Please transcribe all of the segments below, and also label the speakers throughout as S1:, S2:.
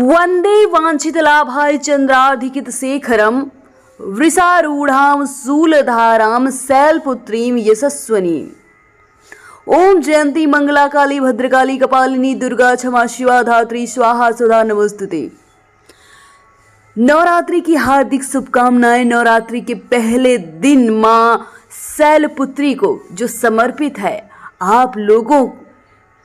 S1: वंदे वाञ्छितलाभाय चन्द्राधिकित शेखरम वृषारूढ़ां शूलधारां शैलपुत्रीं यशस्वनीं। ओम जयंती मंगला काली भद्रकाली कपालिनी दुर्गा क्षमा शिवा धात्री स्वाहा सुधा नमस्तुते। नवरात्रि की हार्दिक शुभकामनाएं। नवरात्रि के पहले दिन माँ शैलपुत्री को जो समर्पित है, आप लोगों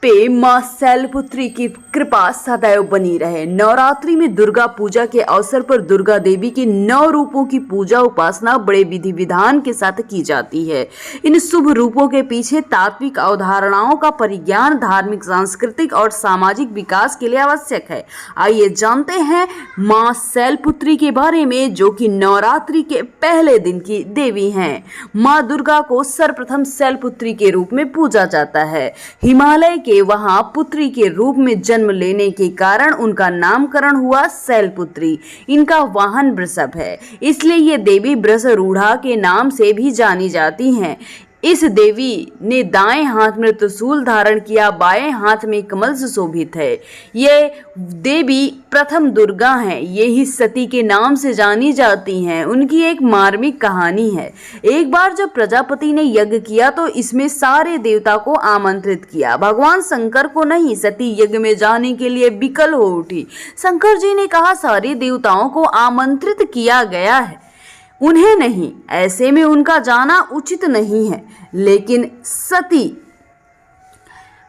S1: पे माँ शैलपुत्री की कृपा सदैव बनी रहे। नवरात्रि में दुर्गा पूजा के अवसर पर दुर्गा देवी के 9 रूपों की पूजा उपासना बड़े विधि विधान के साथ की जाती है। इन शुभ रूपों के पीछे तात्विक अवधारणाओं का परिज्ञान धार्मिक, सांस्कृतिक और सामाजिक विकास के लिए आवश्यक है। आइए जानते हैं माँ शैलपुत्री के बारे में, जो कि नवरात्रि के पहले दिन की देवी हैं। माँ दुर्गा को सर्वप्रथम शैलपुत्री के रूप में पूजा जाता है। हिमालय के वहां पुत्री के रूप में जन्म लेने के कारण उनका नामकरण हुआ शैलपुत्री। इनका वाहन वृषभ है, इसलिए ये देवी वृषरूढ़ा के नाम से भी जानी जाती हैं। इस देवी ने दाएं हाथ में त्रिशूल धारण किया, बाएं हाथ में कमल से शोभित है। ये देवी प्रथम दुर्गा हैं। ये ही सती के नाम से जानी जाती हैं। उनकी एक मार्मिक कहानी है। एक बार जब प्रजापति ने यज्ञ किया तो इसमें सारे देवता को आमंत्रित किया। भगवान शंकर को नहीं, सती यज्ञ में जाने के लिए विकल हो उठी। शंकर जी ने कहा, सारे देवताओं को आमंत्रित किया गया है, उन्हें नहीं, ऐसे में उनका जाना उचित नहीं है। लेकिन सती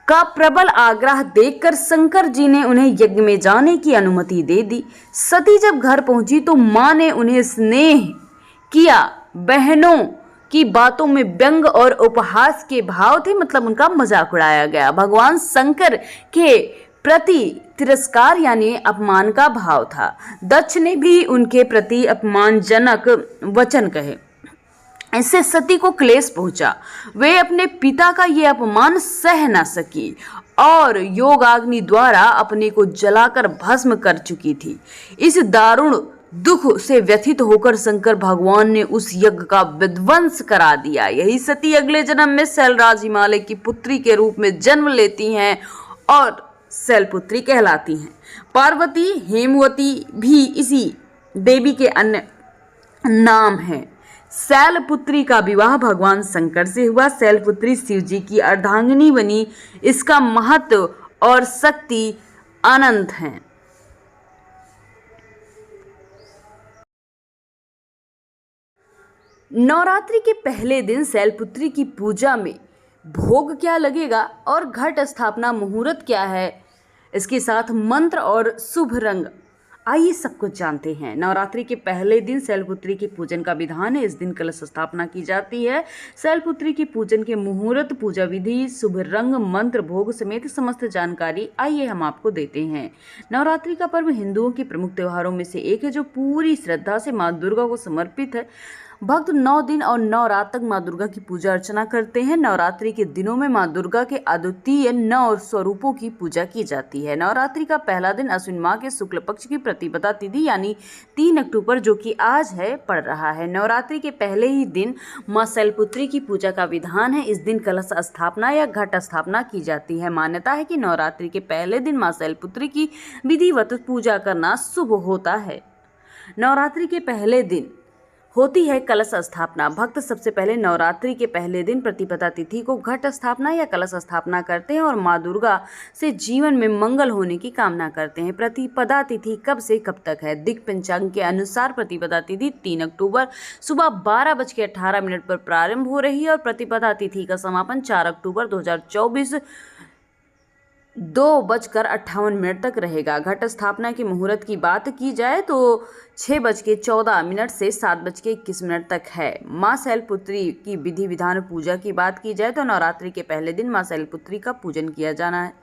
S1: का प्रबल आग्रह देखकर शंकर जी ने उन्हें यज्ञ में जाने की अनुमति दे दी। सती जब घर पहुंची तो मां ने उन्हें स्नेह किया। बहनों की बातों में व्यंग और उपहास के भाव थे, मतलब उनका मजाक उड़ाया गया। भगवान शंकर के प्रति तिरस्कार यानी अपमान का भाव था। दक्ष ने भी उनके प्रति अपमानजनक वचन कहे। इससे सती को क्लेश पहुंचा। वे अपने पिता का ये अपमान सह न सकी और योगाग्नि द्वारा अपने को जलाकर भस्म कर चुकी थी। इस दारुण दुख से व्यथित होकर शंकर भगवान ने उस यज्ञ का विध्वंस करा दिया। यही सती अगले जन्म में शैलराज हिमालय की पुत्री के रूप में जन्म लेती हैं और शैलपुत्री कहलाती हैं। पार्वती, हेमवती भी इसी देवी के अन्य नाम हैं। शैलपुत्री का विवाह भगवान शंकर से हुआ। शैलपुत्री शिव जी की अर्धांगिनी बनी। इसका महत्व और शक्ति अनंत है। नवरात्रि के पहले दिन शैलपुत्री की पूजा में भोग क्या लगेगा और घट स्थापना मुहूर्त क्या है, इसके साथ मंत्र और शुभ रंग, आइए सब कुछ जानते हैं। नवरात्रि के पहले दिन शैलपुत्री के पूजन का विधान है। इस दिन कलश स्थापना की जाती है। शैलपुत्री के पूजन के मुहूर्त, पूजा विधि, शुभ रंग, मंत्र, भोग समेत समस्त जानकारी आइए हम आपको देते हैं। नवरात्रि का पर्व हिंदुओं के प्रमुख त्योहारों में से एक है, जो पूरी श्रद्धा से माँ दुर्गा को समर्पित है। भक्त 9 दिन और 9 रात तक माँ दुर्गा की पूजा अर्चना करते हैं। नवरात्रि के दिनों में माँ दुर्गा के अद्वितीय 9 स्वरूपों की पूजा की जाती है। नवरात्रि का पहला दिन अश्विन माह के शुक्ल पक्ष की प्रतिपदा तिथि यानी 3 अक्टूबर, जो कि आज है, पड़ रहा है। नवरात्रि के पहले ही दिन माँ शैलपुत्री की पूजा का विधान है। इस दिन कलश स्थापना या घट स्थापना की जाती है। मान्यता है कि नवरात्रि के पहले दिन माँ शैलपुत्री की विधिवत पूजा करना शुभ होता है। नवरात्रि के पहले दिन होती है कलश स्थापना। भक्त सबसे पहले नवरात्रि के पहले दिन प्रतिपदा तिथि को घट स्थापना या कलश स्थापना करते हैं और माँ दुर्गा से जीवन में मंगल होने की कामना करते हैं। प्रतिपदा तिथि कब से कब तक है? दिक पंचांग के अनुसार प्रतिपदा तिथि 3 अक्टूबर सुबह 12:18 पर प्रारंभ हो रही है और प्रतिपदा तिथि का समापन 4 अक्टूबर 2024 2:58 तक रहेगा। घट स्थापना के मुहूर्त की बात की जाए तो 6:14 से 7:21 तक है। माँ शैलपुत्री की विधि विधान पूजा की बात की जाए तो नवरात्रि के पहले दिन माँ शैलपुत्री का पूजन किया जाना है।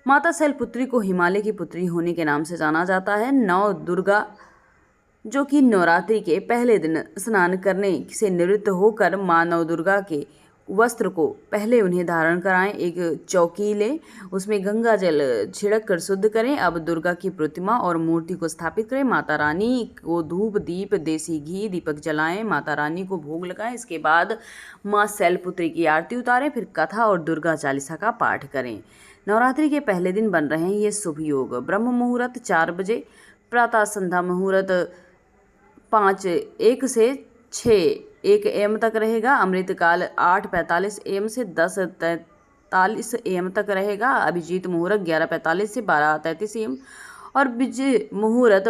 S1: माता शैलपुत्री को हिमालय की पुत्री होने के नाम से जाना जाता है। नव दुर्गा, जो कि नवरात्रि के पहले दिन स्नान करने से निवृत्त होकर माँ नव दुर्गा के वस्त्र को पहले उन्हें धारण कराएं। एक चौकी लें, उसमें गंगा जल छिड़क कर शुद्ध करें। अब दुर्गा की प्रतिमा और मूर्ति को स्थापित करें। माता रानी को धूप, दीप, देसी घी, दीपक जलाएं। माता रानी को भोग लगाएं। इसके बाद माँ शैलपुत्री की आरती उतारें। फिर कथा और दुर्गा चालीसा का पाठ करें। नवरात्रि के पहले दिन बन रहे हैं ये शुभ योग। ब्रह्म मुहूर्त 4 बजे, प्रातः संध्या मुहूर्त 5:01 से 6:01 AM तक रहेगा। अमृतकाल 8:45 AM से 10:43 AM तक रहेगा। अभिजीत मुहूर्त 11:45 से 12:33 AM और विजय मुहूर्त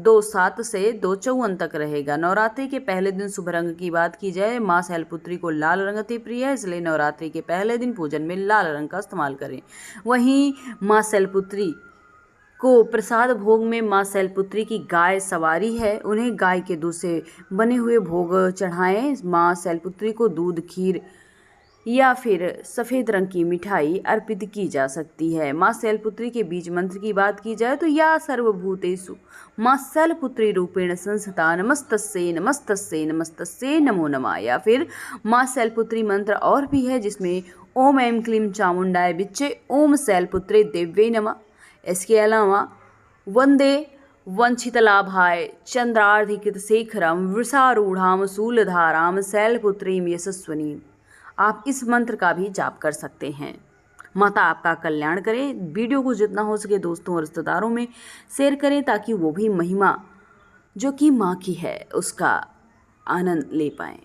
S1: 2:07 से 2:54 तक रहेगा। नवरात्रि के पहले दिन शुभ रंग की बात की जाए, माँ शैलपुत्री को लाल रंग अति प्रिय है, इसलिए नवरात्रि के पहले दिन पूजन में लाल रंग का इस्तेमाल करें। वहीं माँ शैलपुत्री को प्रसाद भोग में माँ शैलपुत्री की गाय सवारी है, उन्हें गाय के दूध से बने हुए भोग चढ़ाएं। माँ शैलपुत्री को दूध, खीर या फिर सफ़ेद रंग की मिठाई अर्पित की जा सकती है। माँ शैलपुत्री के बीज मंत्र की बात की जाए तो या सर्वभूतेषु माँ शैलपुत्री रूपेण संस्थिता नमस्तस्यै नमस्तस्यै नमस्तस्यै नमो नमः, या फिर माँ शैलपुत्री मंत्र और भी है जिसमें ओम ऐं क्लीं चामुंडाय विच्चे ओम शैलपुत्रे देव्यै नमः। इसके अलावा वंदे वंचितलाभाय चंद्रार्धिकृत शेखरम वृषारूढ़ाम शूलधाराम शैलपुत्रीम यशस्वनीम, आप इस मंत्र का भी जाप कर सकते हैं। माता आपका कल्याण करें। वीडियो को जितना हो सके दोस्तों और रिश्तेदारों में शेयर करें ताकि वो भी महिमा जो कि माँ की है उसका आनंद ले पाएं।